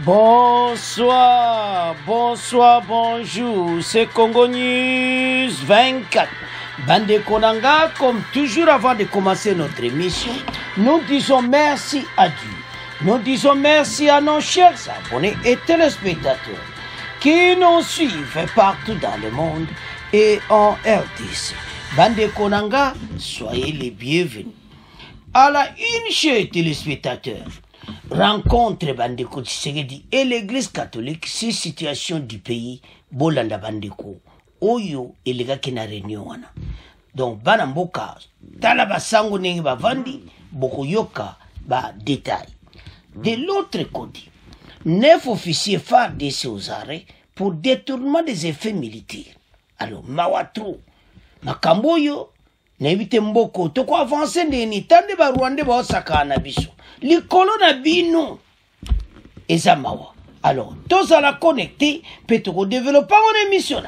Bonsoir, bonsoir, bonjour, c'est Congo News 24. Bande Konanga, comme toujours avant de commencer notre émission, nous disons merci à Dieu. Nous disons merci à nos chers abonnés et téléspectateurs qui nous suivent partout dans le monde et en RDC. Bande Konanga, soyez les bienvenus. À la une, chers téléspectateurs, rencontre Bandeko Tshisekedi et l'église catholique sur situation du pays Bolanda Bandeko Oyo et les gars qui na réunion wana. Donc Banamboka tala basango nenge bavandi boko yoka ba détail. De l'autre côté, 9 officiers phares de aux arrêts pour détournement des effets militaires. Alors Mawatro Makamboyo n'évite mboko toko avancer ndeni tande ba Rwanda ba osaka na biso. Likolo na bino ezamawa. Alors, tous à la connecter, peut-être développer une émission.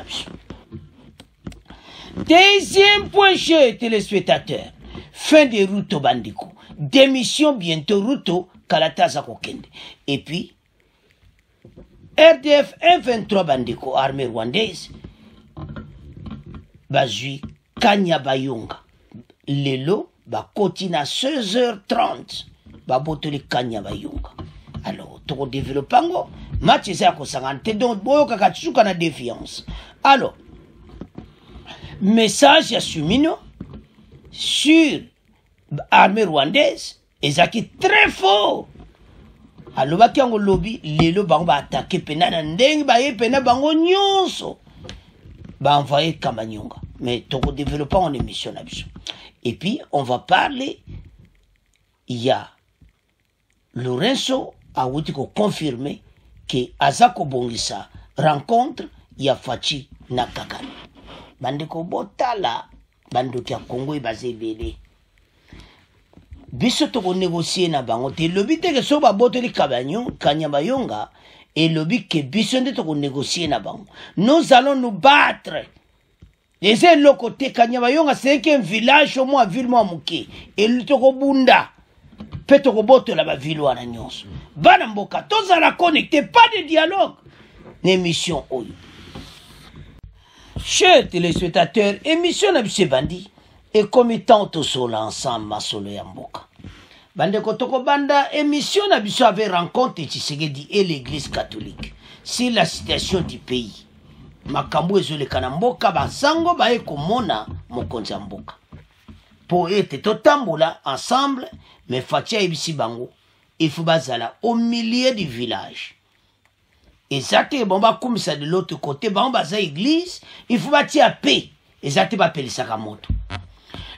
Deuxième point, chers téléspectateurs, fin de route au Bandiko. Démission bientôt route au Kalataza Kokende. Et puis, RDF 123 Bandiko, armée rwandaise, Bazui Kanyabayonga. Lelo, continue à 16h30. Babotoli Kanyabayonga. Alors, tout développement, match c'est à cause donc boyo kakatsuka na défiance. Alors, message à Sumino sur l'armée rwandaise, et ça qui est très fort. Alors, bakiango lobby, lelo bango ba attaquer pena na ndenge ba ye pena bango nyonso. Ba envoyer Kamanyonga. Mais tout développement en émission là. Et puis, on va parler, il y a Lorenzo a confirmé que Azako Bongisa rencontre Yafachi Nakagane. Bandeko Botala, Bandokia Congo et Bazebele. Biso toko négocier na bango te lobi te ke soba boteli Kanyabayonga et lobi ke biso nde toko négocier na bango. Nous allons nous battre. Et c'est le côté Kanyabayonga, c'est qu'un village au moins ville moi mouké et le toko bunda. Petoko boto la ba ville wana nyonso. Bana mboka toza la connecter, pas de dialogue. Émission oyo. Chers téléspectateurs, émission na bise bandi et comme tant au sol ensemble masolo ya mboka. Bande kotoko banda émission na biso avait rencontre Tshisekedi et l'église catholique sur la situation du pays. Makambo ezole kana mboka basango ba ekomona mokonzi ya mboka. Pour être totambola ensemble, mais Fatia et Bango, il faut bazala au milieu du village. Et ça, bon, bah, comme ça de l'autre côté, bah, on baza église, il faut bâtir à paix. Et ça, tu vas appeler Sakamoto.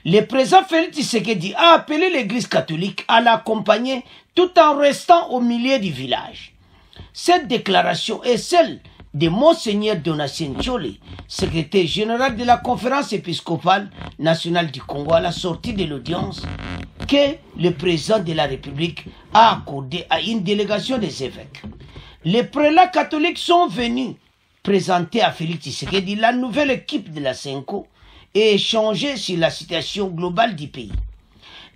Le président Félix Tshisekedi a appelé l'église catholique à l'accompagner tout en restant au milieu du village. Cette déclaration est celle de Monseigneur Donatien Tchole, secrétaire général de la conférence épiscopale nationale du Congo, à la sortie de l'audience que le président de la République a accordée à une délégation des évêques. Les prélats catholiques sont venus présenter à Félix Tshisekedi la nouvelle équipe de la CENCO et échanger sur la situation globale du pays.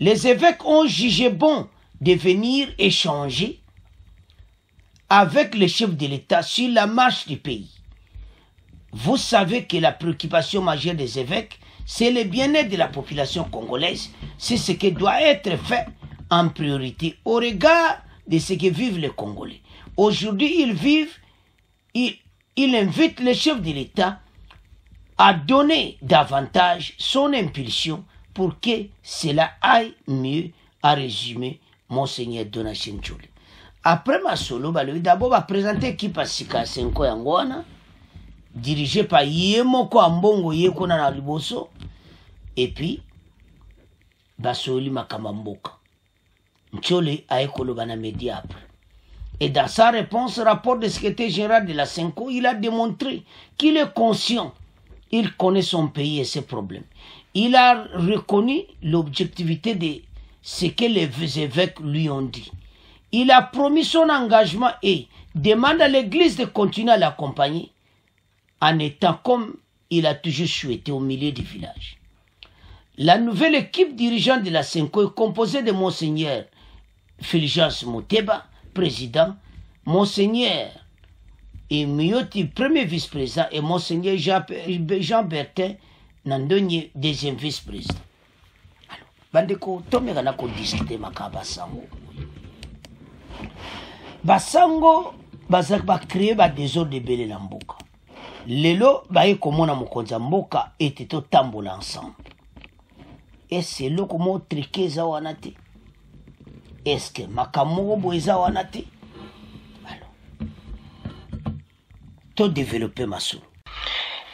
Les évêques ont jugé bon de venir échanger avec le chef de l'État sur la marche du pays. Vous savez que la préoccupation majeure des évêques, c'est le bien-être de la population congolaise. C'est ce qui doit être fait en priorité au regard de ce que vivent les Congolais. Aujourd'hui, il invite le chef de l'État à donner davantage son impulsion pour que cela aille mieux, à résumer Monseigneur Donatien Tchole. Après ma solo, d'abord va présenter qui Sika Senko Yangwana, dirigé par Yemoko Ambongo Yekona na Liboso, et puis Basoli Makamamboka. Tchole a écolo bana média après. Et dans sa réponse, rapport du secrétaire général de la Senko, il a démontré qu'il est conscient, il connaît son pays et ses problèmes. Il a reconnu l'objectivité de ce que les évêques lui ont dit. Il a promis son engagement et demande à l'Église de continuer à l'accompagner en étant comme il a toujours souhaité au milieu du village. La nouvelle équipe dirigeante de la CENCO est composée de Monseigneur Fulgence Muteba, président, Monseigneur et Mioti, premier vice-président, et Monseigneur Jean Bertin, Nandonye, deuxième vice-président. Alors, bandeko, tomeka na ko discuter maka basango. Basango, bazak ba créer ba désordre de belé na mboka. Lelo, ba komona mokonza mboka était to tambola ensemble. Et c'est là comment triquer za wanate. Est-ce que makamoko boeza wanate? Tout développer ma soul.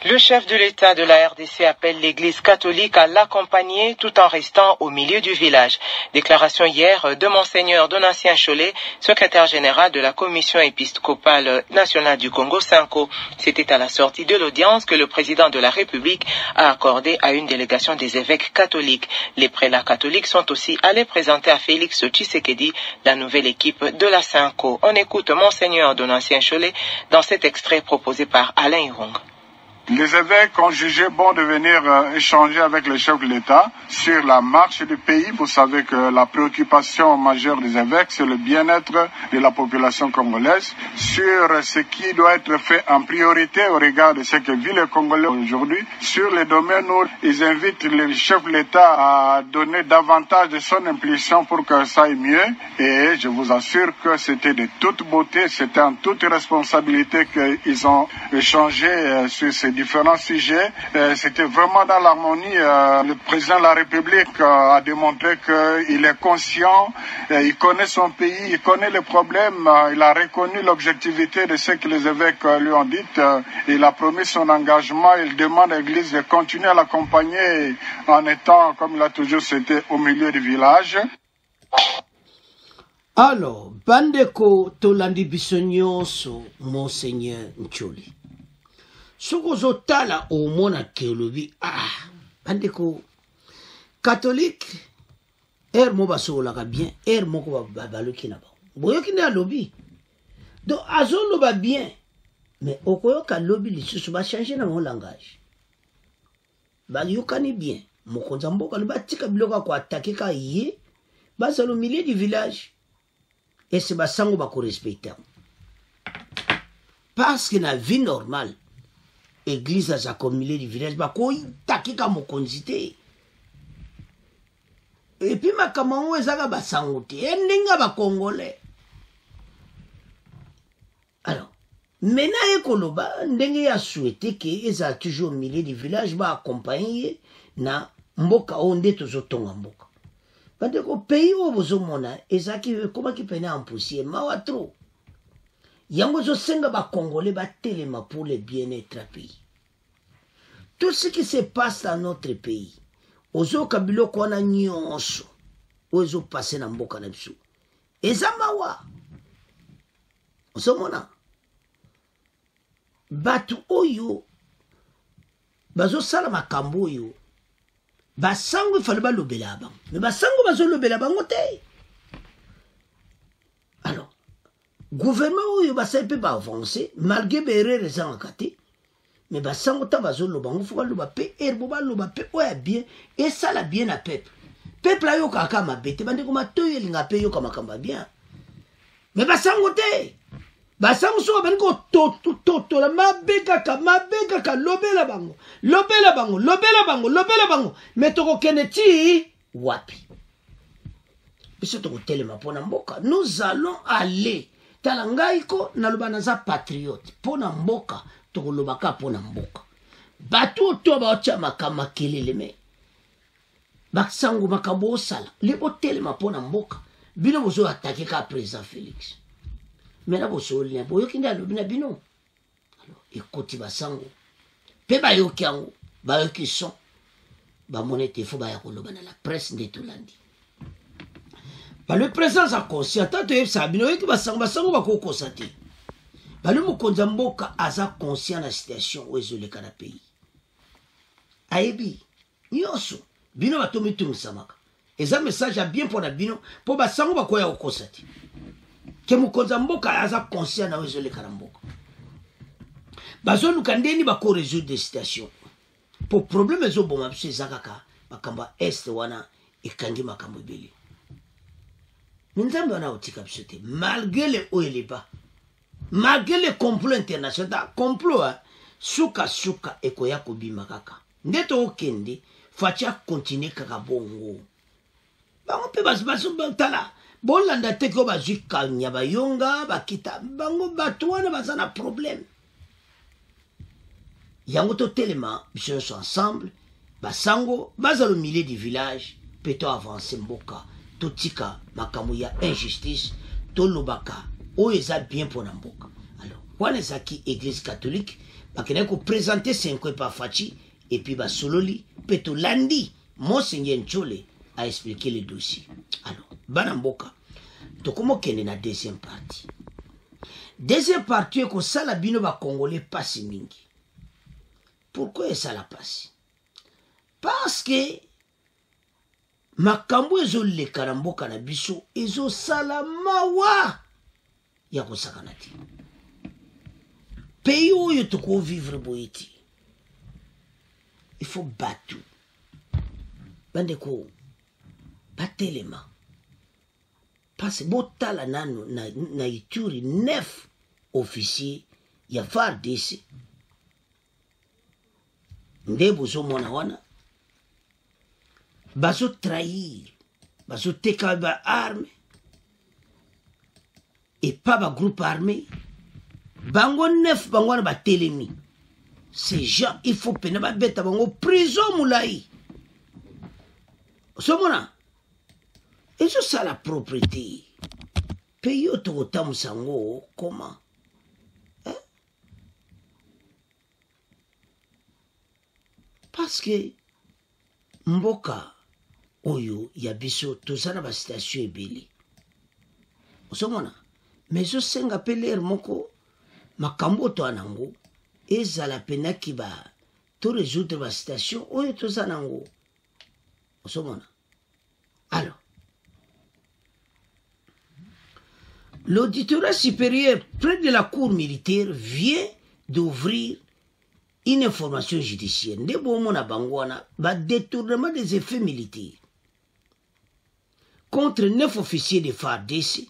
Le chef de l'État de la RDC appelle l'Église catholique à l'accompagner tout en restant au milieu du village. Déclaration hier de Monseigneur Donatien Cholet, secrétaire général de la Commission épiscopale nationale du Congo, SENCO. C'était à la sortie de l'audience que le président de la République a accordé à une délégation des évêques catholiques. Les prélats catholiques sont aussi allés présenter à Félix Tshisekedi la nouvelle équipe de la SENCO. On écoute Monseigneur Donatien Cholet dans cet extrait proposé par Alain Irong. Les évêques ont jugé bon de venir échanger avec le chef de l'État sur la marche du pays. Vous savez que la préoccupation majeure des évêques, c'est le bien-être de la population congolaise, sur ce qui doit être fait en priorité au regard de ce que vit le Congolais aujourd'hui, sur les domaines où ils invitent le chef de l'État à donner davantage de son implication pour que ça aille mieux. Et je vous assure que c'était de toute beauté, c'était en toute responsabilité qu'ils ont échangé sur ces différents sujets. C'était vraiment dans l'harmonie. Le président de la République a démontré qu'il est conscient, il connaît son pays, il connaît les problèmes, il a reconnu l'objectivité de ce que les évêques lui ont dit, il a promis son engagement, il demande à l'Église de continuer à l'accompagner en étant, comme il a toujours été, au milieu du village. Alors, bandeko tolandi bisonyoso Monseigneur Ncholi. Soko zotala omona kelobi bandeko catholique mo basolaka bien moko baloki na ba boyoki na lobby donc azolo ba bien mais okoyoka lobby lisusu ba changer na mon langage ba yokani bien mokonza mboka le batika biloka ko attaquer ka yé bazalo au milieu du village et c'est basango ba ko respecter parce que la vie normale Église à sa milieu du village, bah quoi, takika mokonzité. Et puis ma kamangou ezaga ba sangote, endinga ba congolais. Alors, maintenant ekoloba, ndenge a souhaité que eza toujours au milieu du village ba accompagner na mboka onde tozotonga mboka. Parce que pays où vous mona, ezaki comment qui peine en poussière, mawa trop. Yango zo senga ba congolais ba telema pour le bien-être du pays. Tout ce qui se passe dans notre pays, ozo kabilo kona nyonso, ozo passer na mboka na biso. Ezamawa. Ozo mona. Batu oyo bazo sala makambo oyo. Basango fale ba lobela bango. Mais basango bazo lobela bango te. Alors, gouvernement oyo basai pe ba avancer malgré berere zangakate. Mais basango ta bazo lobango faut loba pe erbo ba loba pe oya bien et ça la bien à peuple. Peuple ayo kaka mabete bande ko matoyo linga pe yo kama kamba bien. Mais basango te. Basango so ben ko to la mabeka ka lobela bango. Lobela bango. Mais toko keneti wapi. Biso toko telema pona mboka. Nous allons aller talangaiko na lobana za patriote pona mboka. Tolobaka pona mboka bato to ba cha makama kelele me baksango makabo sala le hotel mapona mboka bino bozo attaquer ka président Félix mais na bozo le boyo kinda lobina bino alors ekoti basango pe ba yokiango ba yokison ba monete fo ba ya koloba na la presse de Tolandi ba le président a conscient tant de ça bino yoki basango ba ko constater Balu mokonza mboka aza conscient na situation où ezoleka na pays. Ayebi, nyonso, bino batomi tumusamaka. Eza message a bien pour na bino, pour basango bakoya okosati. Ke mokonza mboka aza conscient na ezoleka na mboka. Bazonu kandeni bako résoudre des situations. Pour problème ezo boma biso ezakaka, bakamba est wana ekangi makambo ebele. Nzambe wana otika biso te, malgré le haut et les bas. malgré le complot international complot suka ekoya kobima kaka nde tokende fatia continue kaka bongo bango mpe basotala bolanda te ko bazwi kanya bayonga bakita bango bato wana baza na problème yango totelema biso nyonso ensemble basango baza le milieu du village mpe to avance mboka totika makambo ya injustice tolobaka oyo eza bien mpona mboka. Alors wana ezaki église catholique bakendaki koprésente 5 pa faci et puis basololi mpe tolandi monseigneur Nchole a expliqué le dossier. Alors bana mboka tokomokende na deuxième partie. Deuxième partie ekosala bino bacongolais pasi mingi. Pourquoi esala pasi? Parce que makambo ezoleka na mboka na biso ezosala mawa ya kosakana te. Pays oyo tokovivre boye ti il faut batu bandeko batelema parce que botala nano na Ituri 9 officiers ya FARDC nde bozomona wana bazo trahir bazo teka ba arme et pas ba groupe armé bango 9 bango wana batelemi. Ces gens il faut pena ba beta bango prison moulai somona eso ça la propriété pays otokotamu sango comment parce que mboka oyo ya biso tozana ba station ebele osomona mais je senga peler moko makambo to anango ezala penaki ba to résoudre ba station oyo tozana ngo osomona. Alors l'auditorat supérieur près de la cour militaire vient d'ouvrir une information judiciaire. Nde bomona bangwana ba détournement des effets militaires contre 9 officiers de FARDC.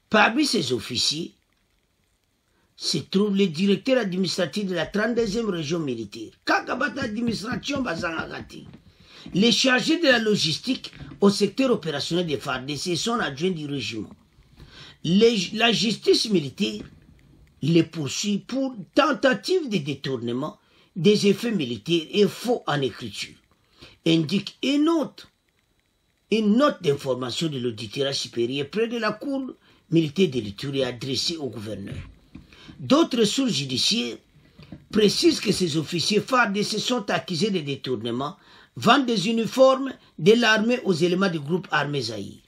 Parmi ces officiers se trouve le directeur administratif de la 32e région militaire, Kakabata administration Bazangagati, les chargés de la logistique au secteur opérationnel de FARDC et son adjoint du régiment. La justice militaire les poursuit pour tentative de détournement des effets militaires et faux en écriture. Indique une note d'information de l'auditorat supérieur près de la cour militaire de l'Ituri adressée au gouverneur. D'autres sources judiciaires précisent que ces officiers FARDC sont accusés de détournement, vendent des uniformes de l'armée aux éléments du groupe armé Zaïre.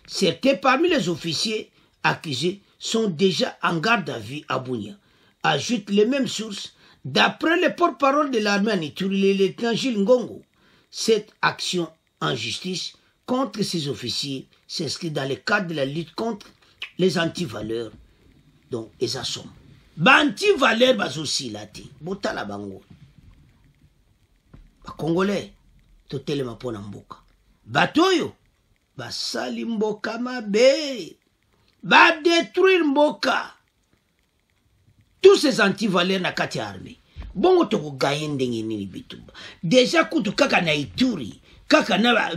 Certains parmi les officiers accusés sont déjà en garde à vue à Bunia. Ajoute les mêmes sources, d'après le porte-parole de l'armée en Ituri, le lieutenant Gilles Ngongo, cette action en justice contre ces officiers s'inscrit dans le cadre de la lutte contre les antivaleurs, donc les assommes. Antivaleurs aussi là, botala bango. Ba Congolais, totelema pona mboka. Batoyo, basali mboka mabe. Va détruire mboka. Tous ces antivaleurs na kati armée. Bongo toko gaye ndenge nini bitumba. Déjà kutu kaka na Ituri, kaka na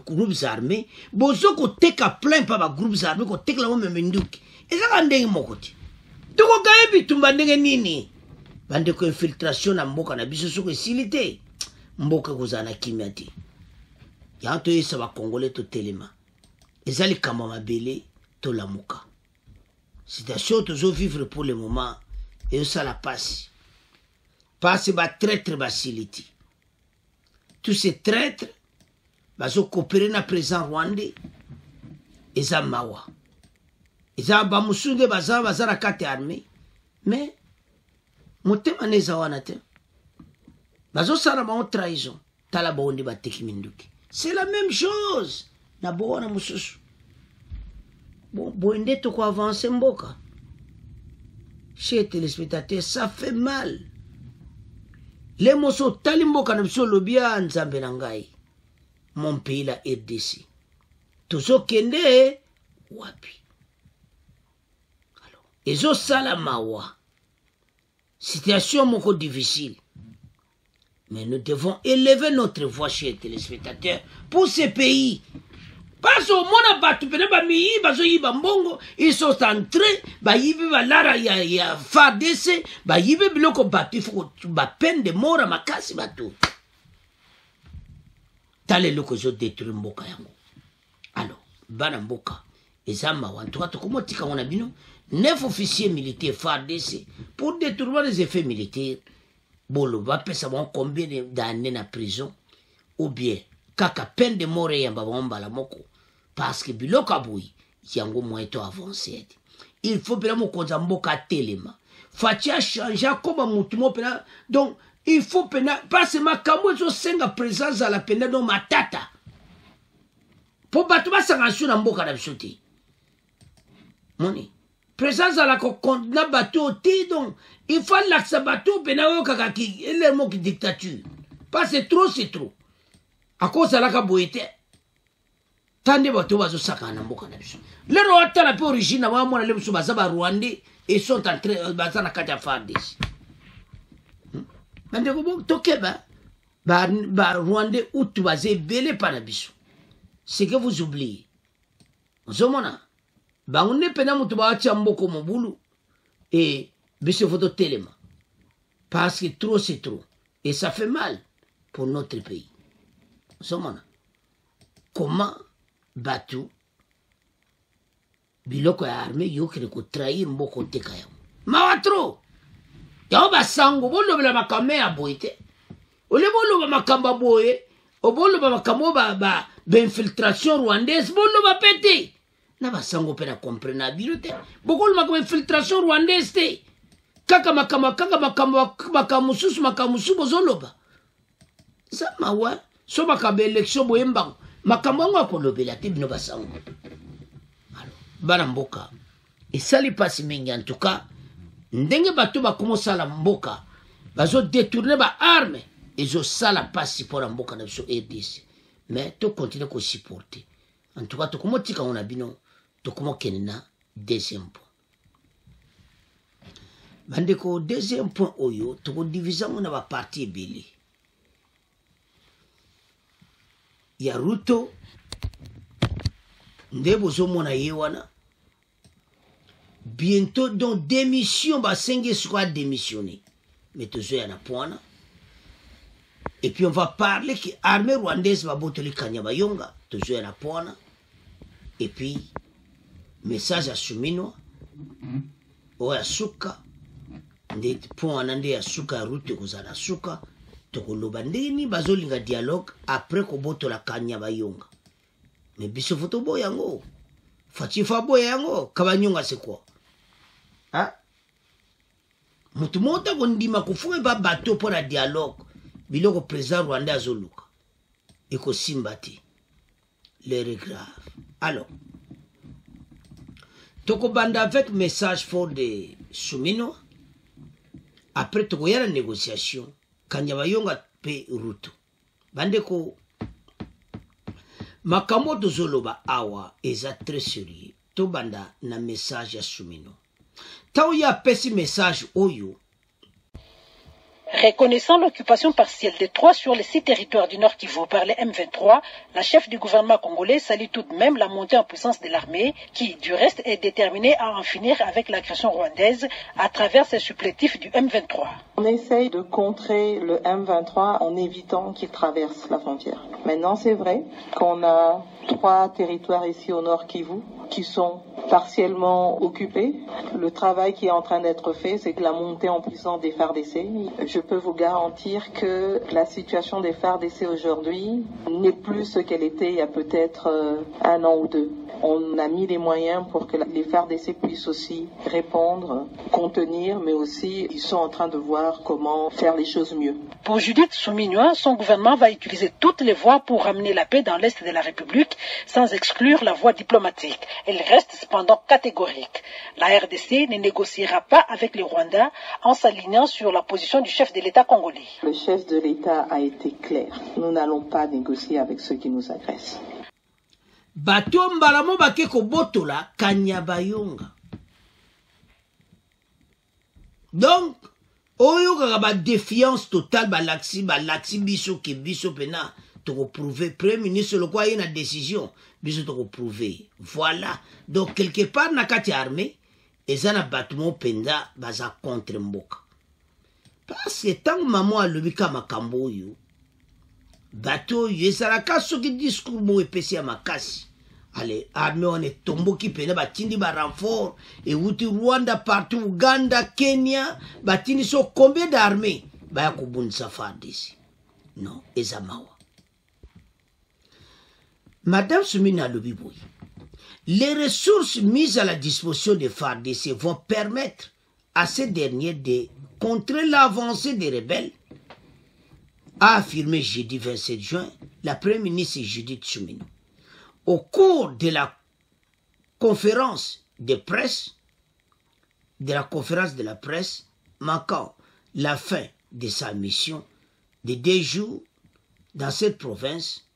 groupes armés, bozo ko teka plein pa ba groupes armés ko teka la même nduki. Ezaka ndenge mokoti. Toko gaye bitumba ndenge nini? Bande ko infiltration na mboka na biso soko silité. Mboka kozana kimati. Yanto yesa ba Congolais to telema. Ezali kama mabele. La mouka. Situation toujours vivre pour le moment et ça la passe. Passe ba traître basiliti. Tous ces traîtres bazo coopérer na président rwandais et ça mawa. Et ça ba musunde baza na kate armée mais motema neza wana te. Bazo sala ba trahison tala ba onde ba tekiminduki. C'est la même chose na bona mususu. Bon, to ko avancer mboka. Chers téléspectateurs, ça fait mal. Les mosso tali mboka na biso lobia nzambe na ngai. Mon pays la RDC. Tozo kende wapi. Ezo sala mawa. Situation moko difficile. Mais nous devons élever notre voix, chers téléspectateurs, pour ce pays. Parce que mona batu pene ba mi bazo yiba mbongo, ils sont entrés, ba yibe ba lara ya FARDC, ba yibe biloko batu, il faut ba peine de mort à makasi batu. Tale loko zo détruire mboka yango. Alors, bana mboka, ezama en tout cas to komo tika on a bino 9 officiers militaires FARDC pour détourner les effets militaires. Bolo va pesa bon combien d'années na prison ou bien kaka peine de mort yamba la moko parce que biloko aboui yango moito avancé. Il faut pena mo konza mboka telema. Fatia changer comme mutu mo pena donc il faut pena parce makambo zo senga présence à la pena do matata. Pour batu ba sangashu na mboka na bisote. Moni présence à la na bateau ti donc il faut l'accès bateau pena kaka ki ele mo ki dictature. Parce que trop c'est trop. À cause de la caboïté, tant de bateaux bazo sakana mboka na biso. Le roi ta la pe origine wa mona le biso bazaba Rwandais et sont entrés bazana kata FARDC. Mande ko bo tokeba ba Rwandais ou tu bazé belé par la biso. C'est que vous oubliez. Zomona ba on ne pena mutu ba acha mboko mobulu et biso photo téléma. Parce que trop c'est trop et ça fait mal pour notre pays. Comment batu biloko ya armée yokere ko trahir mboko teka yao mawatro yao basango bolo bela makame ya boite ole bolo ba makamba boye o bolo ba makamo ba infiltration rwandaise bolo ba pété na basango pena comprendre bilote bokolo makamo infiltration rwandaise te kaka makamususu bozoloba ça mawa so makambo élection boyembango makambo yango akolobela te bino basango. Alors bana mboka esali pasi mingi en tout cas ndenge bato bakomosala mboka bazo détourner ba arme ezo sala pasi pour mboka na biso RDC mais to continuer ko supporter en tout cas to komotika on a bino to komokene na deuxième point. Bandeko deuxième point oyo to ko diviser on a ba parti ebele. Ya Ruto ndebo zomona yewana bientôt donc démission ba senge soit démissionner mais toujours yana poana et puis on va parler que armée rwandaise va botoli Kanyabayonga toujours yana poana et puis message à Suminwa o ya suka nde poana nde ya suka Ruto kozala suka tokoloba ndeni bazolinga dialogue après kobotola Kanyabayonga mais biso photo boyango fatifa boyango Kabanyonga c'est quoi hein mutu mota kondima kufunga ba bateau pour la dialogue biloko président Rwanda azoluka eko simbati les grave. Alors tokobanda avec message fort de Sumino après tokoyala négociation Kanyabayonga pe Ruto bandeko makambo tozoloba awa eza très sérieux to banda na message ya Sumino tao ya pesi message oyo. Reconnaissant l'occupation partielle des 3 sur les 6 territoires du Nord Kivu par les M23, la chef du gouvernement congolais salue tout de même la montée en puissance de l'armée qui, du reste, est déterminée à en finir avec l'agression rwandaise à travers ses supplétifs du M23. On essaye de contrer le M23 en évitant qu'il traverse la frontière. Maintenant, c'est vrai qu'on a 3 territoires ici au Nord Kivu qui sont partiellement occupés. Le travail qui est en train d'être fait, c'est que la montée en puissance des FARDC. Je peux vous garantir que la situation des FARDC aujourd'hui n'est plus ce qu'elle était il y a peut-être 1 an ou 2. On a mis les moyens pour que les FARDC puissent aussi répondre, contenir, mais aussi ils sont en train de voir comment faire les choses mieux. Pour Judith Suminwa, son gouvernement va utiliser toutes les voies pour ramener la paix dans l'Est de la République, sans exclure la voie diplomatique. Elle reste cependant catégorique. La RDC ne négociera pas avec le Rwanda en s'alignant sur la position du chef de l'État congolais. Le chef de l'État a été clair. Nous n'allons pas négocier avec ceux qui nous agressent. Bato mbalamo bake ko botola Kanyabayonga. Donc, oyo kaka ba défiance totale balaksi biso ke biso pena toko prouver premier ministre le quoi une décision biso toko prouver. Voilà. Donc quelque part na kati armée ezana bâtiment penda baza contre mboka. Parce que tant maman alobi ka makambo yo bato yo ezalaka soki discours mo epesi ya makasi. Allez, armée on est tombo qui pena batindi ba renfort et wuti Rwanda partout Uganda, Kenya, batindi so combien d'armées baya kubunisa FARDC. Non, ezamawa. Madame Soumina Lobiboui, les ressources mises à la disposition des FARDC vont permettre à ces derniers de contrer l'avancée des rebelles, a affirmé jeudi 27 juin la première ministre Judith Soumina. Au cours de la conférence de la presse, marquant la fin de sa mission de 2 jours dans cette province,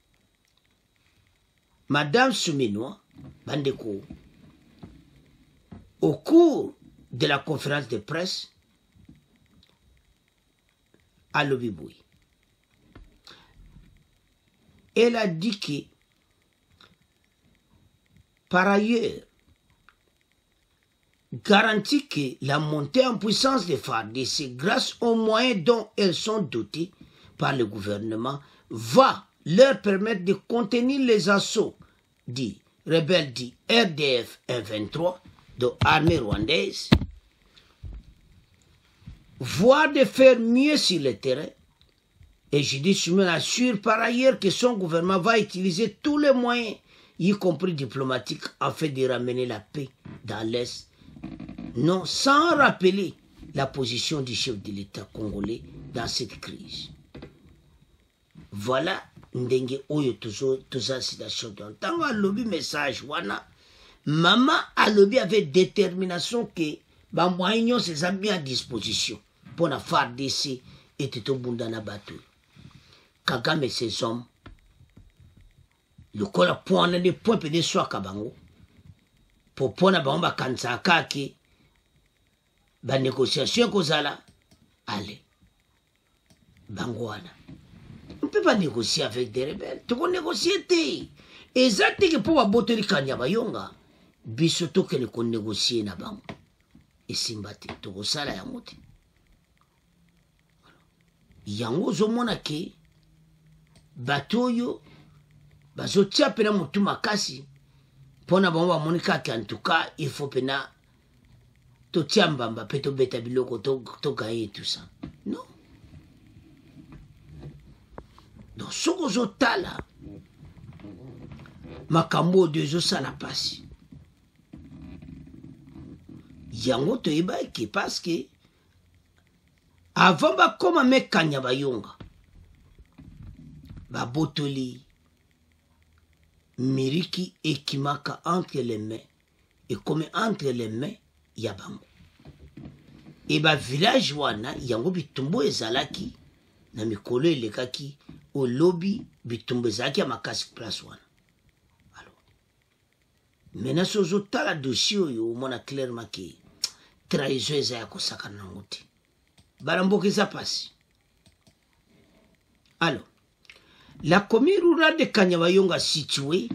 Madame Souminois Bandeko, au cours de la conférence de presse à Lobiboui, elle a dit que par ailleurs, garantit que la montée en puissance des FARDC, grâce aux moyens dont elles sont dotées par le gouvernement, va leur permettre de contenir les assauts dits rebelles dits RDF 123 de l'armée rwandaise, voire de faire mieux sur le terrain. Et Judith Soumina assure par ailleurs que son gouvernement va utiliser tous les moyens, y compris diplomatiques, afin de ramener la paix dans l'Est, non sans rappeler la position du chef de l'État congolais dans cette crise. Voilà ndenge oyo toza situation. Tant à lobby message wana, maman a lobby avec détermination que ba moyens ses mis à disposition pour la FARDC et tout bunda na bateau. Kagame ses hommes le kola point de point pédé soit kabango pour point na bamba kansa kaki ba négociation kozala allez bangwana. On ne peut pas négocier avec des rebelles. Tu peux négocier. Exactement pour aboteli Kanyabayonga. Bisoto que nous négocier na bango. Et simbati. Tu peux sala yangote. Yango zomona ke batoyo bazotia pena mutu makasi pona bango bamonika ke en tout cas il faut pena to tiambamba peto beta biloko to gaye tout ça. Non. Donc, ce que je tala, makambo de zo sala pasi. Yango to iba ki parce que avant ba koma me Kanyabayonga, ba botoli Miriki et Kimaka entre les mains et comme entre les mains yabango. Et ba village wana yango bitumbo ezalaki na mikolo elekaki au lobby bitumbezaki à makasi place wana. Alors maintenant sozo tala dossier yo mona clairement que trahison eza ya kosakana ngote baramboka za pasi. Alors la commune rurale de Kanyabayonga située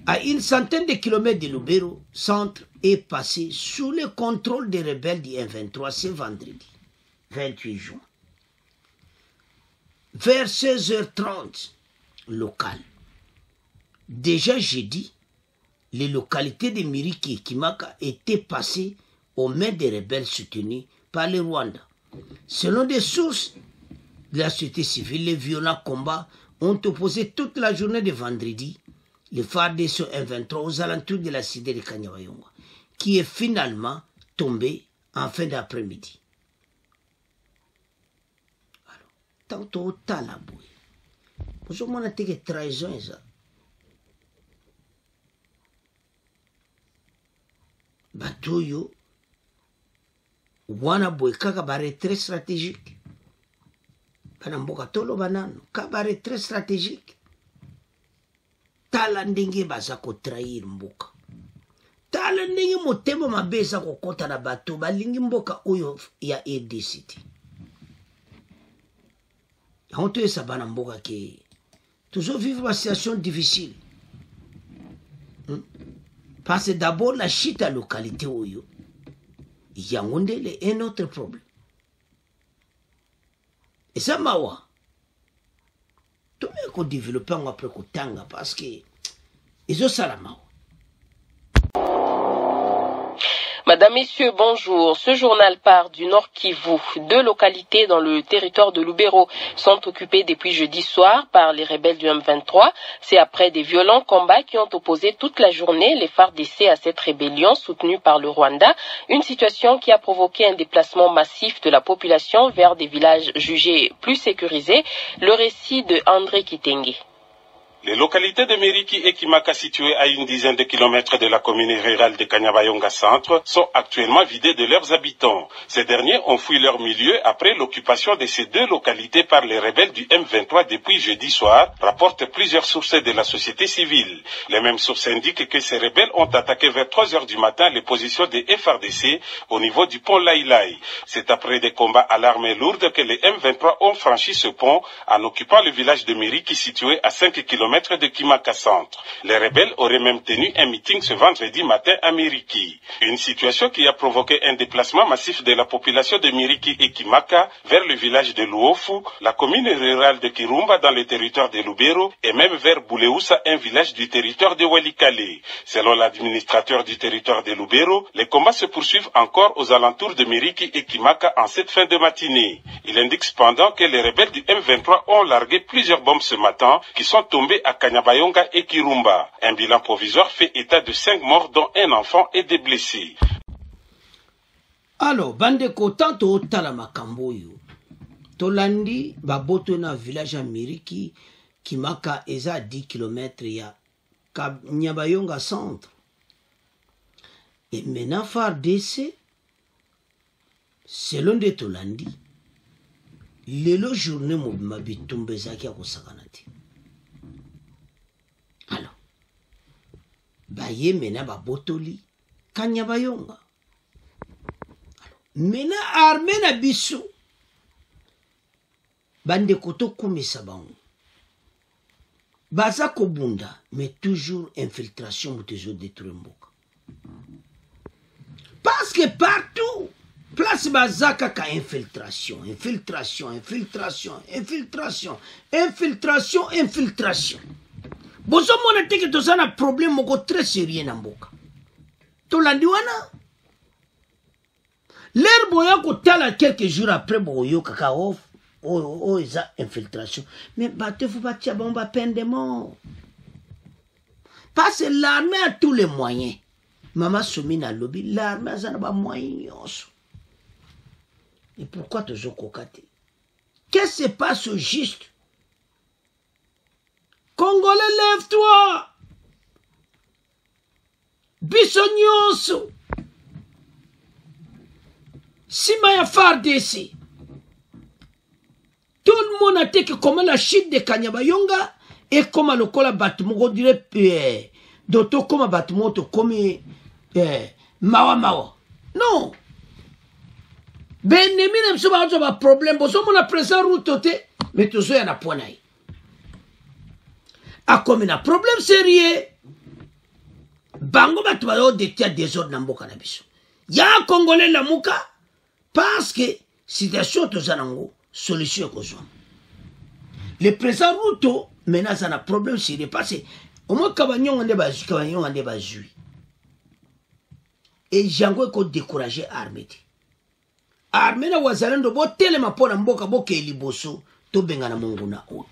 à une centaine de kilomètres de Lubero centre est passée sous le contrôle des rebelles du M23 ce vendredi 28 juin. Vers 16h30 local. Déjà jeudi, les localités de Miriki et Kimaka étaient passées aux mains des rebelles soutenus par le Rwanda. Selon des sources de la société civile, les violents combats ont opposé toute la journée de vendredi les FARDC M23 aux alentours de la cité de Kanyabayonga, qui est finalement tombée en fin d'après-midi. Tantôt talaboué. Vous avez dit que trahison est ça. Batoyo, wana boy kaka bare très stratégique. Banamboka tolo banano, kabare très stratégique. Tala ndenge baza ko trahir mboka. tala ndenge motema mabeza kokota na bato balingi mboka oyo ya RDC. On te sabana mboka ke toujours vivre une situation difficile. Parce que d'abord la chute à localité oyo Yaoundé est un autre problème. Et ça mawa. Tout le monde développer après kotanga parce que ils ont ça la mawa. Madame, Messieurs, bonjour. Ce journal part du Nord Kivu. 2 localités dans le territoire de Lubero sont occupées depuis jeudi soir par les rebelles du M23. C'est après des violents combats qui ont opposé toute la journée les FARDC à cette rébellion soutenue par le Rwanda. Une situation qui a provoqué un déplacement massif de la population vers des villages jugés plus sécurisés. Le récit de André Kitenge. Les localités de Miriki et Kimaka, situées à une dizaine de kilomètres de la commune rurale de Kanyabayonga Centre, sont actuellement vidées de leurs habitants. Ces derniers ont fui leur milieu après l'occupation de ces 2 localités par les rebelles du M23 depuis jeudi soir, rapportent plusieurs sources de la société civile. Les mêmes sources indiquent que ces rebelles ont attaqué vers 3 heures du matin les positions des FARDC au niveau du pont Laïlaï. C'est après des combats à l'armée lourde que les M23 ont franchi ce pont en occupant le village de Miriki situé à 5 km de Kimaka Centre. Les rebelles auraient même tenu un meeting ce vendredi matin à Miriki. Une situation qui a provoqué un déplacement massif de la population de Miriki et Kimaka vers le village de Luofu, la commune rurale de Kirumba dans le territoire de Lubero et même vers Bouleusa, un village du territoire de Walikale. Selon l'administrateur du territoire de Lubero, les combats se poursuivent encore aux alentours de Miriki et Kimaka en cette fin de matinée. Il indique cependant que les rebelles du M23 ont largué plusieurs bombes ce matin qui sont tombées à Kanyabayonga et Kirumba. Un bilan provisoire fait état de 5 morts dont un enfant et des blessés. Alors, bandeko tanto otala makambo yo. Tolandi baboto na village à Miriki Kimaka eza 10 km ya Kanyabayonga centre. Et maintenant FARDC selon de Tolandi lelo journée mobima bitumbe zaki ya kosakanati. Alors, baye mena babotoli Kanyabayonga. Mena armée na biso bande koto kumisa bango. Baza kobunda, mais toujours infiltration ou toujours détruire mboka. Parce que partout, place bazaka ka infiltration. Bozo mona teke tozana problème moko très sérieux na mboka. Tolandi wana. L'herbe ya kotala quelques jours après boyo kaka off. Oh, eza infiltration. Mais batte faut pas tia bomba peine de mort. Parce que l'armée a tous les moyens. Maman Soumina lobby, l'armée a pas moyens. Et pourquoi toujours kokate? Qu'est-ce qui se passe au juste? Congolais, lève-toi! Bissonioso! Simaya FARDC. Tout le monde a dit que comment la chute de Kanyabayonga et comment le cola bâtiment, on dirait, d'autres comme un bâtiment, comme Mawa. Non! Ben, ne sais pas un problème, parce que mon présent route, mais tout ça, il y a un point. A comme un problème sérieux, Bango va te détruire des ordres dans Mboka Nabiso. Ya Congolais la Mouka, parce que situation de Zanango, solution est besoin. Le président Ruto, maintenant, ça a un problème sérieux, parce que au moins, Kabanyon en débat jui. Et Django est découragé armé. Armé na wazalendo bo telema pona mboka boke liboso to bengana monguna o.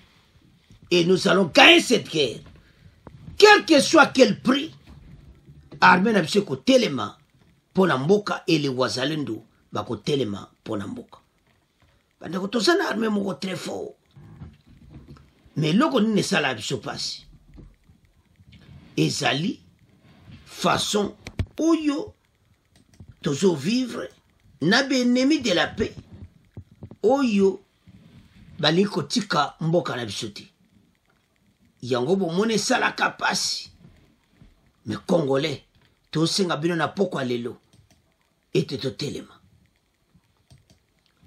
Et nous allons gagner cette guerre. Quel que soit quel prix, armé na biso ko telema pona mboka et les wazalendo bako telema pona mboka. Banda ko tosana armé moko très fort. Mais loko ni sala biso passe. Ezali façon oyo toujours vivre na ennemi de la paix oyo baliko tika mboka na bisoti yango bomone sala kapasi mais congolais tosenga bino na pokwa lelo ete totelema.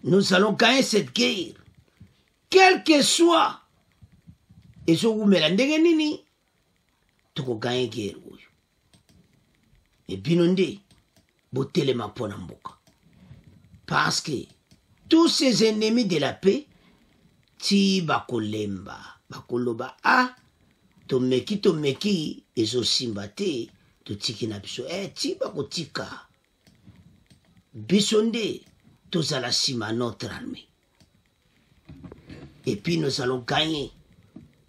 Nous allons gagner cette guerre, quel que soit ezowumela ndenge nini, toko gagner guerre oyo. E bino nde botelema mpona mboka, parce que tous ces ennemis de la paix ti bakolemba bakoloba tomeki ezosimba te totiki na biso ti bakotika biso nde tozala nsima notre armée. Et puis nous allons gagner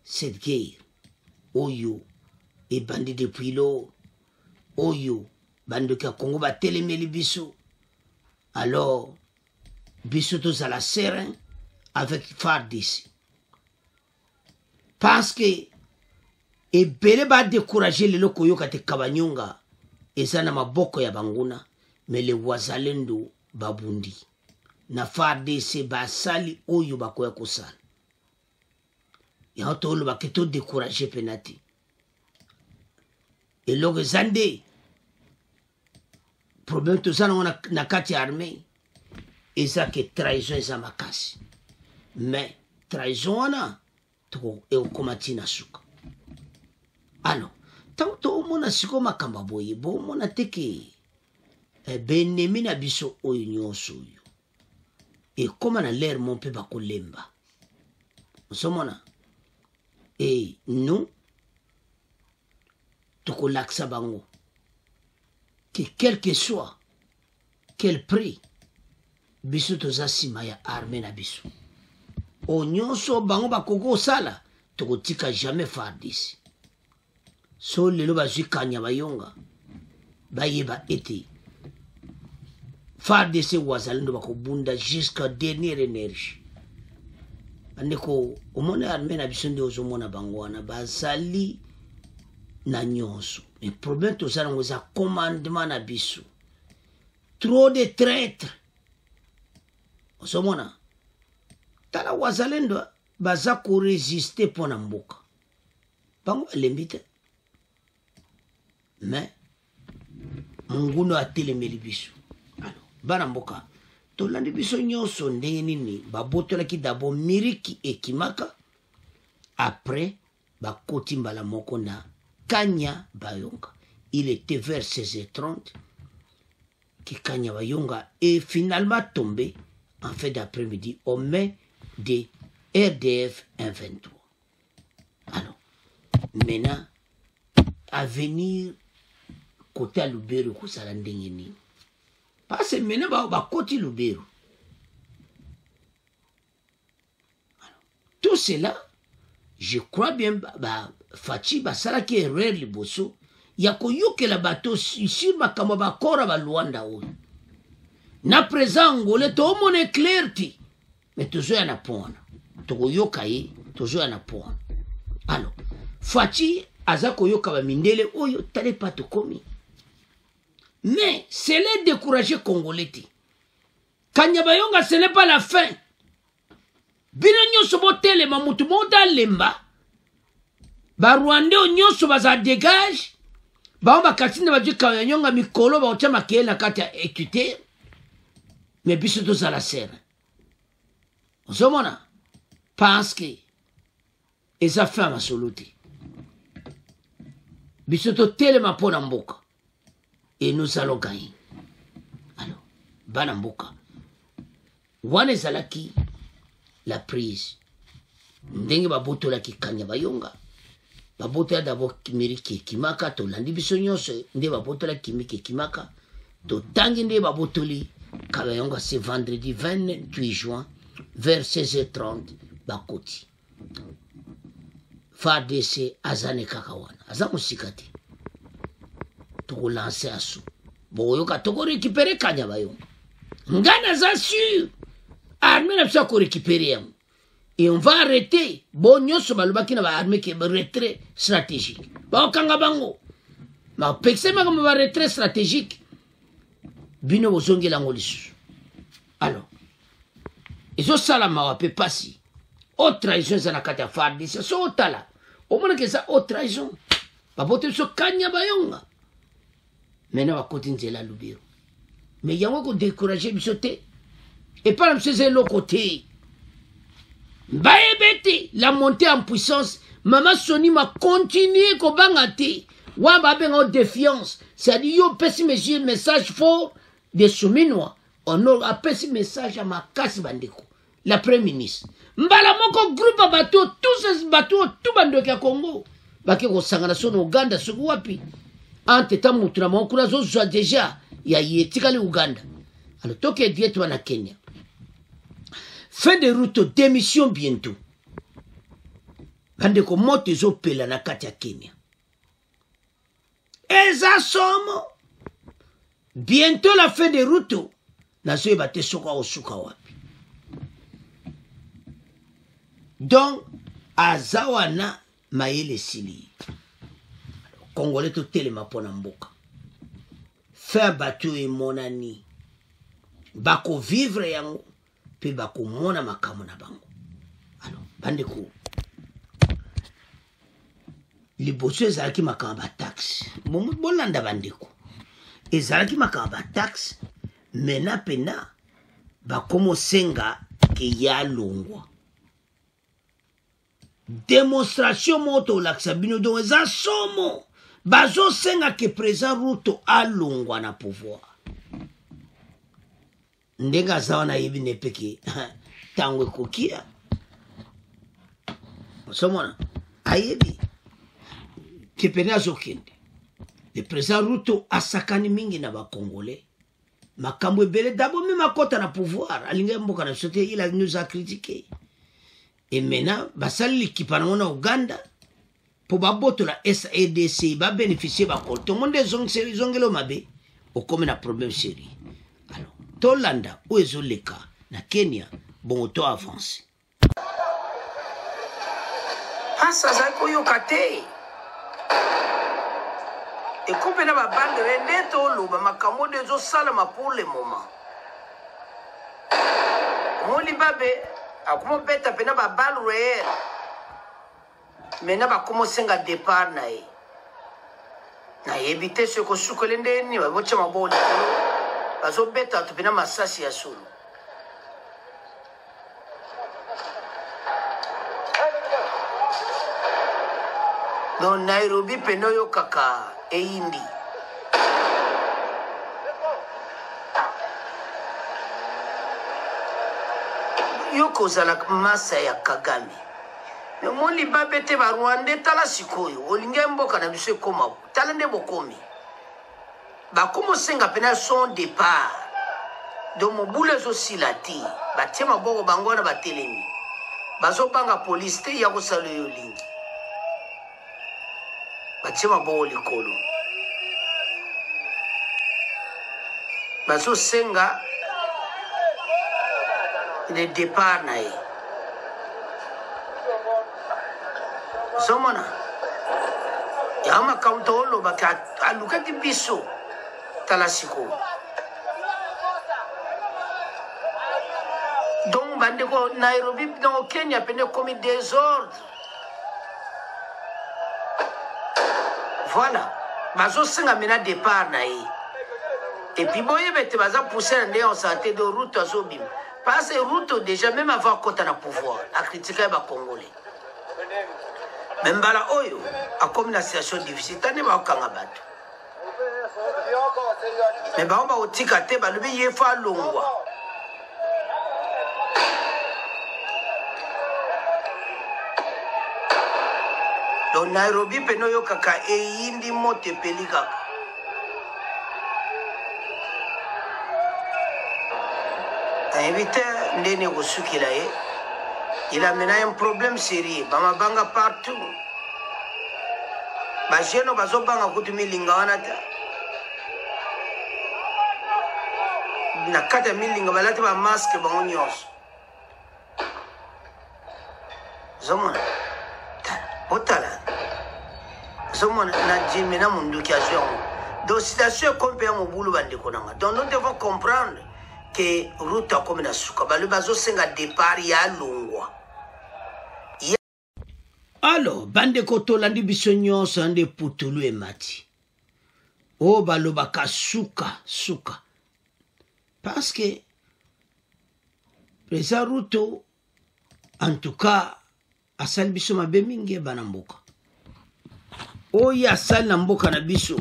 cette guerre oyo ebandi depuis lors, oyo bandoki ya Congo batelemeli biso. Alors biso tozala serein avec FARDC, parce que ebele ba décourager lelo koyoka te Kabanyonga eza na maboko ya banguna, mais le wazalendo babundi na FARDC basali oyo bakoya kosala ya tolo baketo décourager penati eloko zande problème tozana na kati armée eza ke trahison eza makasi, mais trahison wana toko ekomati na suka. Alors tant tomona siko makamba boye bomona teke benemi na biso oyo nyonso oyo ekoma na l'air mon pe bakolemba osomona. Et nous tokolakisa bango que quel que soit quel prix biso toza nsima ya armée na biso o nyonso bango bakoko osala tokotika jamais FARDC. So lelo bazwi Kanyabayonga bayeba ete FARDC wazalendo bakobunda jusqu'à dernière énergie. Andeko omona armée na biso nde ozomona bango wana bazali na nyonso, mais problème tozala ngo eza commandement na biso, trop de traîtres. Osomona tala wazalendo baza ko résister pona mboka bango balembi te, mais munguno atelemeli biso. Alors bana mboka tolandi biso nyonso ndenge nini babotolaki d'abord Miriki et Kimaka, après bakoti mbala moko na Kanyabayonga. Il était vers 16h30 que Kanyabayonga est finalement tombé en fin d'après-midi aux mains des RDF 123. Alors maintenant à venir côté à Lubero kozala ndenge nini, parce que maintenant bakoti Lubero. Tout cela je crois bien Fachi basalaki erreur liboso ya koyokela bato sur makambo bakora ba Luanda oyo na présent ngole to mona clair ti, mais tozoya na pona tokoyoka ye tozoya na pona. Alors Fachi aza koyoka ba mindele oyo tale pa tokomi, mais c'est les décourager congolais ti. Kanyabayonga ce n'est pas la fin. Bino nyonso botelema mutu moda lemba ba Rwanda nyonso baza dégage ba katinda bazwi Kanyabayonga mikolo ba otya makele na kati ya équité, mais biso tozala sera osomona parce que eza fin masolo te. Biso totelema mpona mboka et nous allons gagner. Alors bana mboka wana ezalaki la prise ndenge babotolaki Kanyabayonga, babotola d'abord Miriki Kimaka, tolandi biso nyonso nde babotola Kimiki Kimaka, totangi nde babotoli Kabayonga. C'est vendredi 28 juin vers 16h30 bakoti FARDC azane kaka wana aza mosika te tokolanse aso boyoka tokorécupere Kanyabayonga ngana za sûr armée na biso akorécupere yango. Et on va arrêter bon nyonso balobaki na ba armée ke retrait stratégique bakanga bango ma pekse makambo ba retrait stratégique bino bozongela ngo lisusu. Alors ezosala mawa pe pasi haute trahison eza na kati ya FARDC. So otala omona ke eza haute trahison babote biso Kanyabayonga, maintenant bakoti nzela Lubero mais yango ko décourager biso te et pas monsieur c'est le côté baebete la montée en puissance Maman Soni m'a continué ko bangate wa ba ben en défiance c'est-à-dire yo pesi message fort de souminois on a pesi message à ma casse bandeko la premier ministre mbala moko groupe à bateau tous ces bateaux tout bando ya Congo bake ko sangana so no Uganda so wapi ante tamutu na mokula zo zo déjà ya yetikali Uganda alors toke diet wana Kenya fin de route démission bientôt bandeko moto zo pela na kati ya Kenya eza somo bientôt la fin de route na zo ebate soka osuka wapi donc azawana mayele sili Congolais to telema pona mboka faire bateau et monani bako vivre yango pe bako mona makamu na bango alors bandeko liboso ezalaki makamba taxe bolanda bandeko ezalaki makamba taxe mena pena bakomo senga ke ya longwa démonstration moto laksa bino donc eza somo bazo senga ke président Ruto alongwa na pouvoir ndenga zawana yibi nepeke tangwe kokia somona ayebi kepena zokende le président Ruto asakani mingi na ba Congolais makambo ebele d'abord même akota na pouvoir alinga mboka na sote il nous a critiqué et maintenant basali l'équipement na Uganda pour baboto la SADC ba bénéficier ba ko to monde zongelo mabe o comme na problème sérieux alors Tolanda ou ezoleka na Kenya bon to avance asa za ko yokate et couper na ba bande reneto loba makamo de zo salama pour le moment moli babe akuma beta pena ba balle réel mena ba komo senga départ na éviter ce ko sukolende ni ba bocha maboli bazo beta to pena masasi ya solo no Nairobi peno yo kaka eindi yoko zala masa ya Kagame moli babete ba Rwanda tala sikoyo olinge mboka na biso koma tala nde bokomi ba komo senga pena son départ do mobule zo silati ba tema boko bangona ba telemi bazo banga police te ya ko salo yo lingi ba tema boko likolo bazo senga le départ nae somona yama kautolo baka alukati biso talasiko donc bande ko Nairobi dans Kenya pene comme désordre voilà bazo senga mena départ nae et puis boye bete baza pousser ndé en santé de route azobim. Parce que Ruto, déjà, même avant qu'on ait le pouvoir, a critiqué les Congolais. Même Bala Oyo, a comme une situation difficile, il n'y a pas de bateau. Mais on va au Tikate, il y a pas de longwa. Donc Nairobi, Penoyo Kaka, et Indi Mote Pelika. Invité Ndene Gosuki là, il a mené un problème sérieux. Bama banga partout. Bajeno bazo banga kutumi linga wanata. Na kata milinga balati ba masque ba onyos. Zomona. Otala. Zomona na jimi na mundu ki ajo. Donc situation comme pe mo bulu bande konanga. Donc nous devons comprendre que Ruto comme na suka balu bazo senga départ ya longwa. Alors bande ko to landi biso nyonso ande putulu e mati o balobaka suka suka parce que président Ruto en tout cas asali biso mabe mingi bana mboka oyo asali na mboka na biso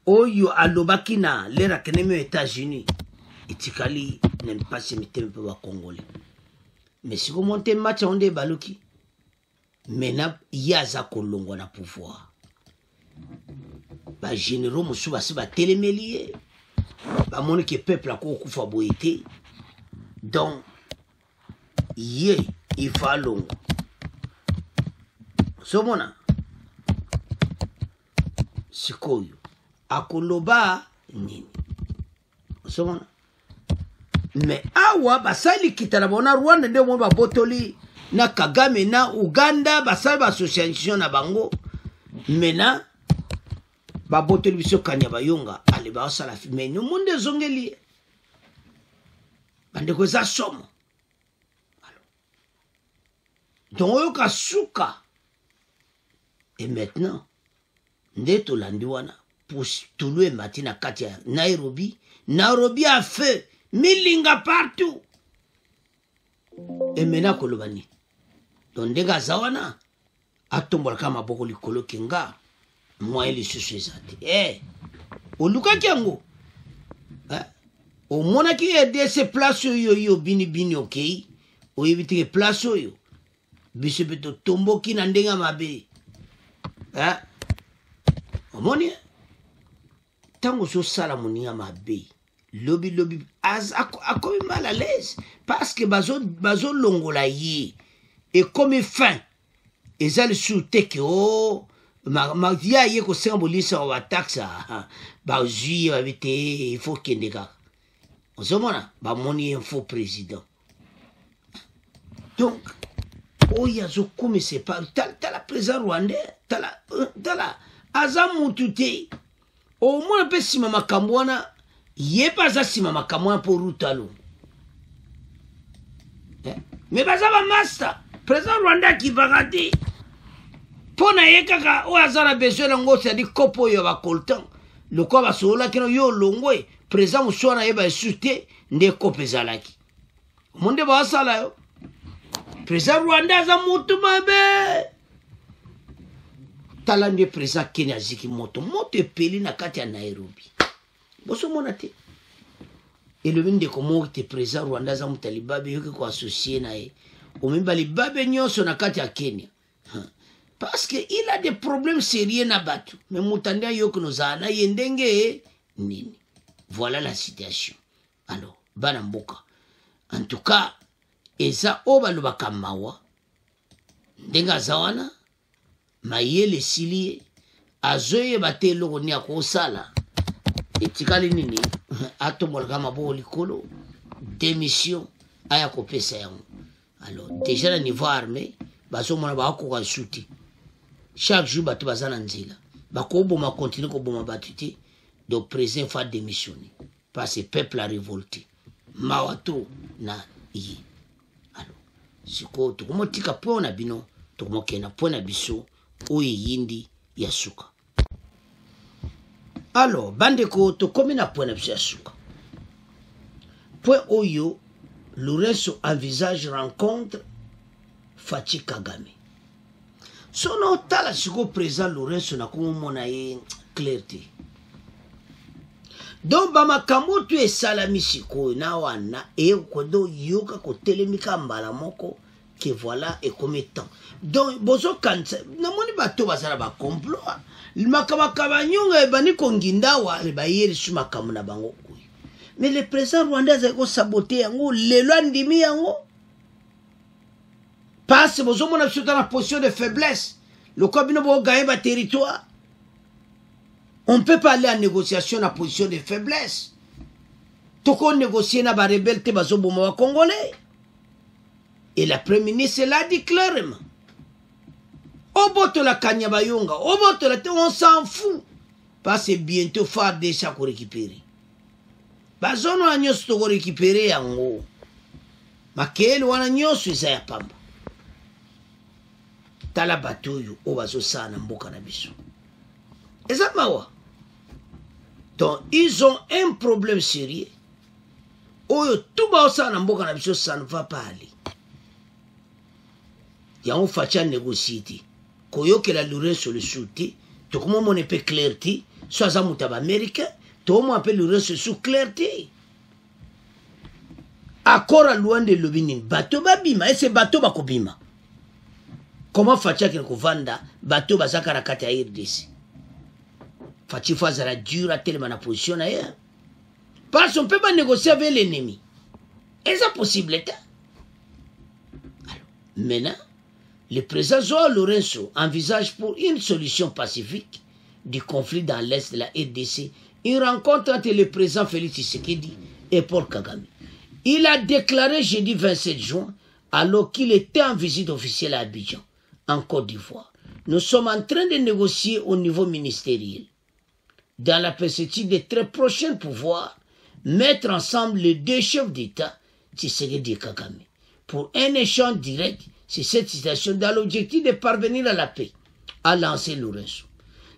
oyo alobaki na lera kenemi aux États-Unis etikali na mpasi miteme pe ba Congolais mais si vous montez match onde baluki mena yaza kolongwa na pouvoir ba généraux musu basi ba telemeli ba moni ke peuple ako kufa boyete donc ye il faut longo somona sikoyo akoloba nini somona mais awa basali kitala bona Rwanda nde mo babotoli na Kagame na Uganda basali ba association na bango mena babotoli biso Kanyabayonga ale ba sala mais no monde zongeli bande ko za somo donc oyo kasuka et maintenant ndeto landiwana pour tout le matin katia Nairobi a feu milinga partout et maintenant kolobani donc ndega zawana atombola kama boko likolo kinga moi les sociétés oluka kyango o mona ki aider ces places yo bini okay o éviter place yo biso beto tomboki na ndenga mabe omoni tango so sala moninga mabe lobi akomi mal à l'aise parce que bazo longola ye et comme fin eza le soute que o ma ya ye ko senga bolisa wa taxa ba zui babite il faut kendeka ozomona ba moni un faux président donc oya zo comme c'est pas la président rwandais tala azamututé au moins pe sima makambwana ye baza sima makamwa pour Rutalo mais baza ba master président Rwanda qui va rater pona ye kaka o azara besoin ngo c'est dit kopo yo ba coltan le ko ba sola kino yo longwe président muswana ye ba sute nde kopezalaki monde ba sala yo président Rwanda za mutu mabe talande président Kenya ziki moto peli na kati ya Nairobi boso monate et le minde komo te président Rwanda za mutalibabe yoke ko associé na ye o mimba libabe nyonso na kati ya Kenya parce que il a des problèmes sérieux na batu mais mutanda yoke no zana yendenge nini voilà la situation alors bana mboka en tout cas eza obaloba kamawa ndenga zawana mayele silie azoye batelo ni akosala etikali nini atombola kama bo likolo démission aya kopesa yango alors déjà na niveau armé bazomona bako kwa shuti chaque jour batu bazana nzila bakoboma continue koboma batuté donc président fa démissionner parce que peuple a révolté mawato na yi alors siko tukomotika pona bino tukomokena pona biso oyi yindi ya suka alors bandeko tokomi na pona biso ya suka point oyo Lorenzo envisage rencontre Fachi Kagame sono tala siko président Lorenzo na komona ye clarté donc bamakambo tu esalami sikoyo na wana ekodo yoka kotelemika mbala moko que voilà et comme temps donc bozo kansa namoni bato bazala ba complot makaba nyonga ebani kongindawa ba yeri suma kamuna bango kuyi mais le président rwandais a ko saboter yango lelo ndimi yango parce bozo mona sur dans la position de faiblesse le kabino bo gagner ba territoire on peut pas aller en négociation en position de faiblesse toko négocier na ba rebelle te bazo boma wa congolais. Et la Premier ministre l'a dit clairement. Oboto la Kanyabayonga, oboto la on s'en fout. Parce que bientôt faire déjà qu'on récupérer. Bazono a nyos to récupérer yango. Makele wana nyos isa ya pamba. Tala batoyo o bazo sana mboka na biso. Et ça, mawa. Donc, ils ont un problème sérieux. Oyo, tout ça ne va pas aller. Il y a un facha négocié. Koyo que la louré sur le soutien. Tout comme on peut clarté. Soit ça moutaba américain. Tout le monde peut louré sur clarté. Accord à loin de l'obinin. Bateau babima. Et c'est bateau bakobima. Comment facha qu'il vanda bateau bazaka rakata RDC. Fachi fazara dure à tellement la position ailleurs. Parce qu'on ne peut pas négocier avec l'ennemi. Est-ce possible? Alors, maintenant, le président Joao Lourenço envisage pour une solution pacifique du conflit dans l'est de la RDC une rencontre entre le président Félix Tshisekedi et Paul Kagame. Il a déclaré jeudi 27 juin, alors qu'il était en visite officielle à Abidjan, en Côte d'Ivoire. Nous sommes en train de négocier au niveau ministériel, dans la perspective des très prochains pouvoirs, mettre ensemble les deux chefs d'État, Tshisekedi et Kagame, pour un échange direct sur cette situation dans l'objectif de parvenir à la paix, a lancé Lourenço.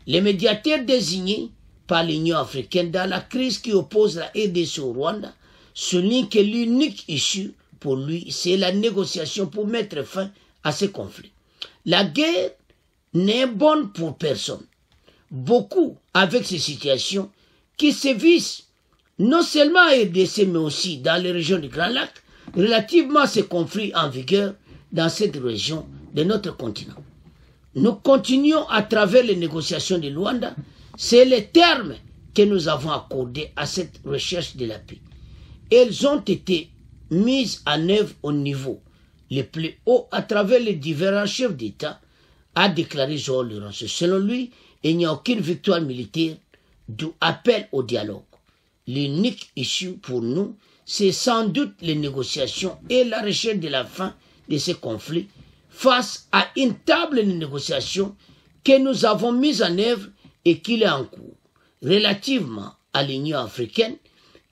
Les médiateurs désignés par l'Union africaine dans la crise qui oppose la RDC au Rwanda soulignent que l'unique issue pour lui, c'est la négociation pour mettre fin à ce conflit. La guerre n'est bonne pour personne. Beaucoup avec ces situations qui sévissent non seulement à RDC mais aussi dans les régions du Grand Lac, relativement à ces conflits en vigueur dans cette région de notre continent. Nous continuons à travers les négociations de Luanda, c'est les termes que nous avons accordés à cette recherche de la paix. Elles ont été mises en œuvre au niveau le plus haut à travers les différents chefs d'État, a déclaré Joao Lourenço. Selon lui, il n'y a aucune victoire militaire, d'où appel au dialogue. L'unique issue pour nous, c'est sans doute les négociations et la recherche de la fin de ce conflit face à une table de négociation que nous avons mise en œuvre et qui est en cours, relativement à l'Union africaine,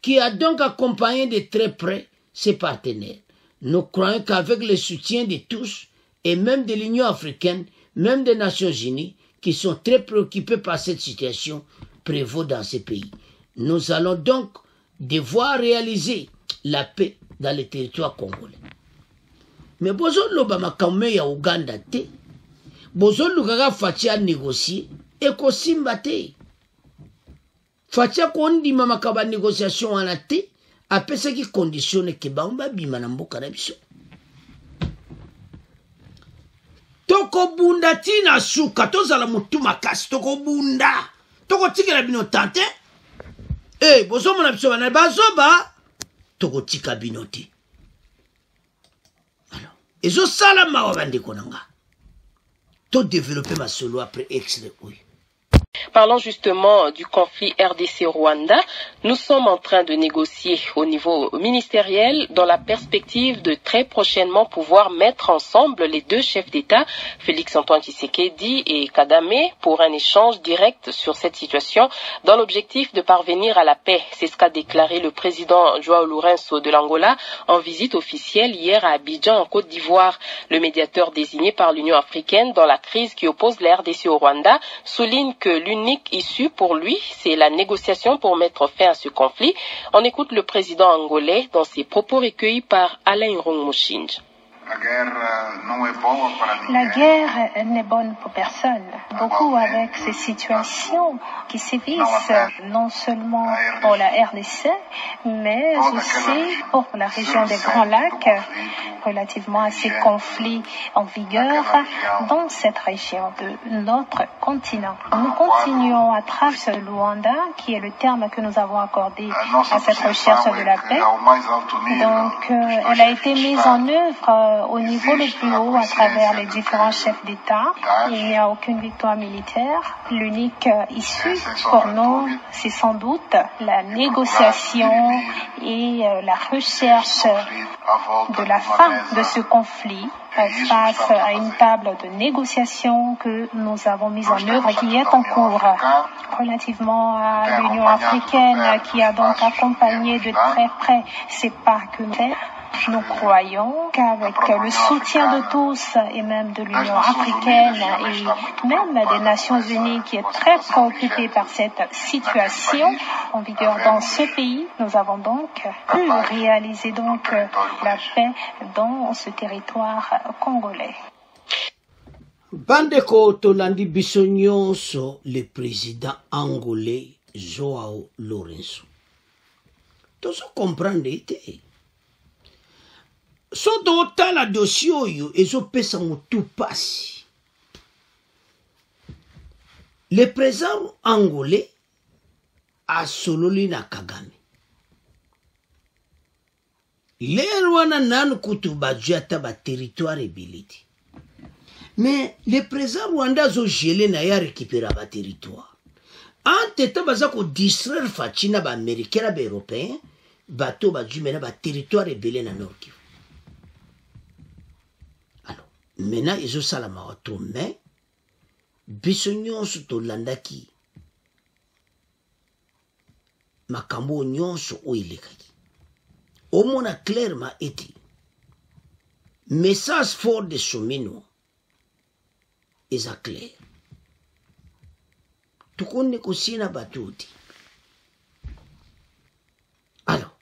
qui a donc accompagné de très près ses partenaires. Nous croyons qu'avec le soutien de tous, et même de l'Union africaine, même des Nations unies, qui sont très préoccupés par cette situation, prévaut dans ces pays. Nous allons donc devoir réaliser la paix dans le territoire congolais. Mais bozo lobama kamé ya Uganda te, bozo lukaga fatia négocier, et ko simba te. Fatia kondi mama kaba négociation wana te, apesa ki conditionne ke bamba bima na mboka na biso. Toko bunda tina suka, tozala mutu makasi, toko bunda, toko tika la bino tante, bozo mona biso wana bazoba, toko tika bino te. Alors, ezo sala mawa bande konanga, to développer ma solo après extrait, oui. Parlons justement du conflit RDC-Rwanda. Nous sommes en train de négocier au niveau ministériel dans la perspective de très prochainement pouvoir mettre ensemble les deux chefs d'État, Félix-Antoine Tshisekedi et Kagame, pour un échange direct sur cette situation dans l'objectif de parvenir à la paix. C'est ce qu'a déclaré le président Joao Lourenço de l'Angola en visite officielle hier à Abidjan en Côte d'Ivoire. Le médiateur désigné par l'Union africaine dans la crise qui oppose la RDC au Rwanda souligne que l'unique issue pour lui, c'est la négociation pour mettre fin à ce conflit. On écoute le président angolais dans ses propos recueillis par Alain Rongmoshinj. La guerre n'est bonne pour personne. Beaucoup avec ces situations qui sévissent non seulement pour la RDC, mais aussi pour la région des Grands Lacs, relativement à ces conflits en vigueur dans cette région de notre continent. Nous continuons à travers le Luanda, qui est le terme que nous avons accordé à cette recherche de la paix. Donc, elle a été mise en œuvre au niveau le plus haut à travers les différents chefs d'État. Il n'y a aucune victoire militaire. L'unique issue pour nous, c'est sans doute la négociation et la recherche de la fin de ce conflit face à une table de négociation que nous avons mise en œuvre et qui est en cours. Relativement à l'Union africaine qui a donc accompagné de très près ces partenaires, Nous croyons qu'avec le soutien de tous et même de l'Union africaine et même des Nations Unies qui est très préoccupée par cette situation en vigueur dans ce pays, nous avons donc pu réaliser donc la paix dans ce territoire congolais. Bandeko tolandi biso nyonso le président angolais Joao Lourenço. Tozo comprendre ete. So totala dossier oyo ezopesa mutu pasi. Le président angolais a sololi na Kagame. Lelo wana nanu kutu bajata ba territoire ebiliti. Mais le président Rwanda zo gelé na ya récupérer ba territoire. Anteta baza ko distraire Fachina ba américain ba européen bato ba jumena ba territoire ebelé na Nord Kivu. Alors, maintenant ils ont salama wato mais biso nyonso tolandaki makambo nyonso oilekaki. Omona clairement eti message fort de Somino est clair. Tout qu'on négocie na batouti. Alors,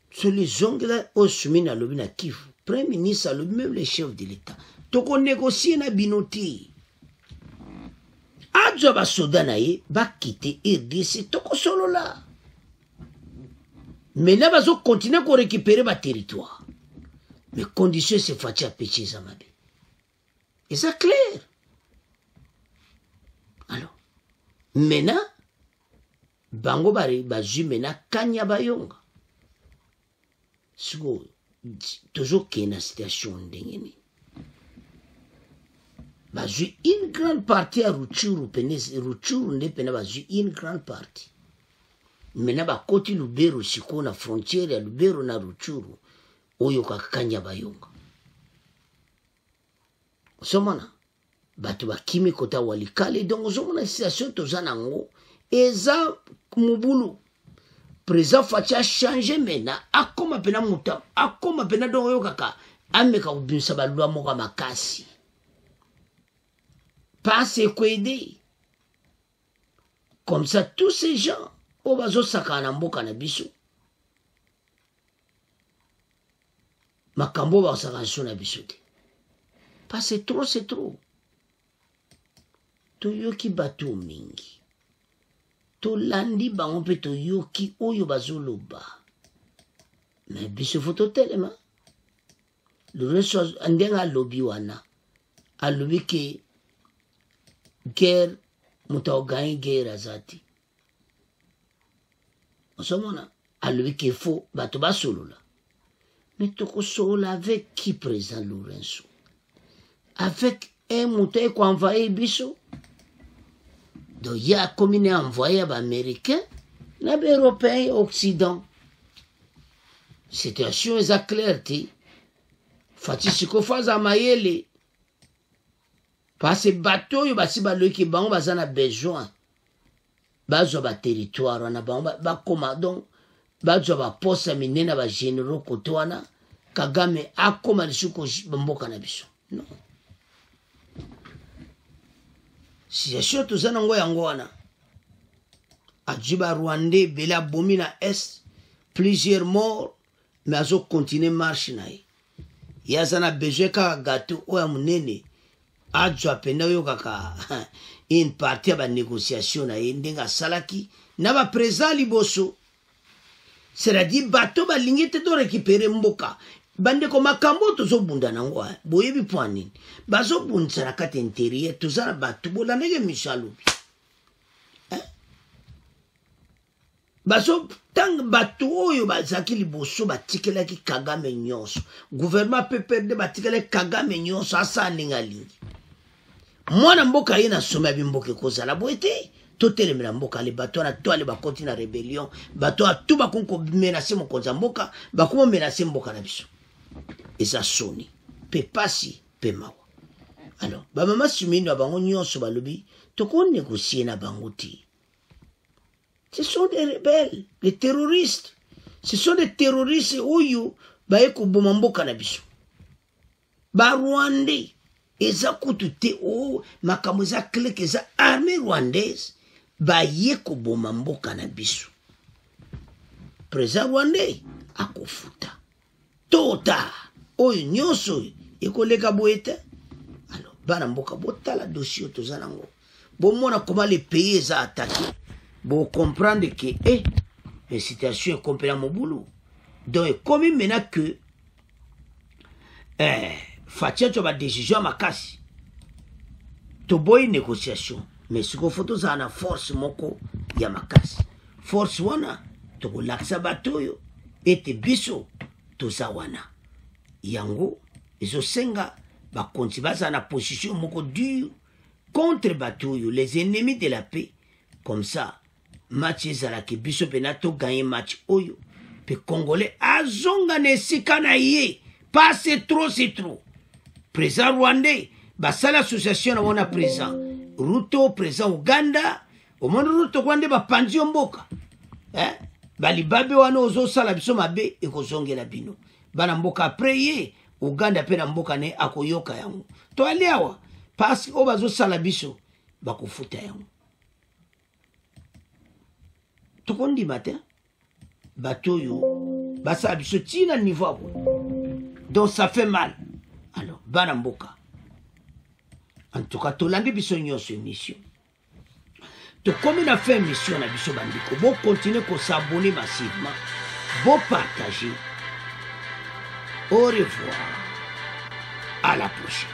sur les ongles au Somino lobina Kivu, Premier ministre le même le chef de l'État. Tout qu'on négocie na binoti. Adjo ba sodanaye ba quitter RDC toko solo là. Mais là, ils vont continuer à récupérer ma territoire. Mais conditions, c'est fatigué à pécher Zamabe. Et c'est clair. Alors, maintenant, Bango Bari, Bazu, maintenant, Kanya Bayonga. C'est toujours qu'il y a une situation d'engagement. Bazu, une grande partie à Rutshuru, Bazu, une grande partie. Mena ba koti Lubero siko na frontiere ya Lubero na Rutshuru oyo kakanya bayonga. Osomana batu bakimi kota walikale donc osomana situation tozana ngo eza mubulu président Facha changer mena akoma pena muta akoma pena donc oyo kaka ameka kubimisa balwa moka makasi. Pas kwede. Comme ça tous ces gens o bazo sakana mboka na biso makambo ba sakana na biso te pas c'est trop to yoki batu mingi to landi bango pe to yoki oyo bazo loba mais biso photo telema le reste andenga lobby wana alobi ke guerre mutaogani guerre azati. Osomona, à lui qu'il faut, batoba solo là. Mais toko solo avec qui président Lourenço? Avec un mouton qui a envoyé Bisso? Donc il y a comme il a envoyé à Américains, les Européens et Occident. Situation est claire, Fati siko faza mayele. Parce que bateau, il va si balo qui bango bazana besoin. Bazo ba territoire wana ba koma donc bazo ba posa minena ba généraux kotoana Kagame akoma lisuko mboka na biso non si yasho tuzana ngo yango wana ajiba Rwandais bela bomina est plusieurs morts mais azo continuer marche nae yazana besoin ka gâteau oya munene adjo apenda yo kaka une partie de la négociation na yendenga salaki na ba président liboso c'est-à-dire bateau ba lingete to récupérer mboka bande ko makambo to zo bunda nango boyebi point bazo bunda na kati intérieur to za bateau bola nege mishalubi bazo tang bateau oyo bazaki liboso batikela ki Kagame nyonso gouvernement peut perdre batikela Kagame nyonso asa ningalingi. Mwana mboka yena soma bimboke kozala boete totelemela mboka le bato na toile ba continue rébellion bato a tout ba konko menacer mokonza mboka ba ko menacer mboka na biso eza soni pe pasi pe mawa. Alors ba mama Somino bango nyonso balobi to ko négocier na bango ti. Ce sont des rebelles, les terroristes. ce sont des terroristes oyo baye koboma mboka na biso ba Rwandais eza kutu te o makambo eza klek eza armée rwandaise baye koboma mboka na biso président rwandais akofuta tota oyo nyonso ekoleka boye te. Alors bana mboka botala dossier toza nango bomona comment les pays eza attaqué bo comprendre que la situation est complètement mon boulot. Donc comme maintenant que Fatia tu as décision à ma casse to boy négociation mais ce qu'on faut tous en force moko ya ma casse force wana to laksa batoyo ete biso to wana yango ezo senga ba konti baza na position moko dure contre batoyo les ennemis de la paix comme ça match ezalaki biso pena to gagner match oyo pe congolais azonga ne sikana ye pas c'est trop président rwandais basala association na wana président Ruto président Uganda au monde Ruto kwande bapanzi mboka balibabe wana ozosala biso mabe ekozongela bino bana mboka après ye Uganda pe na mboka ne akoyoka yango to aliawa parce que obazosala biso bakofuta yango tokondi matin batoyo basa biso tina niveau donc ça fait mal. Alors bana mboka en tout cas tolandi biso nyonso émission to comme on a fait émission na biso bandiko bon continuer ko s'abonner massivement bon partager au revoir à la prochaine.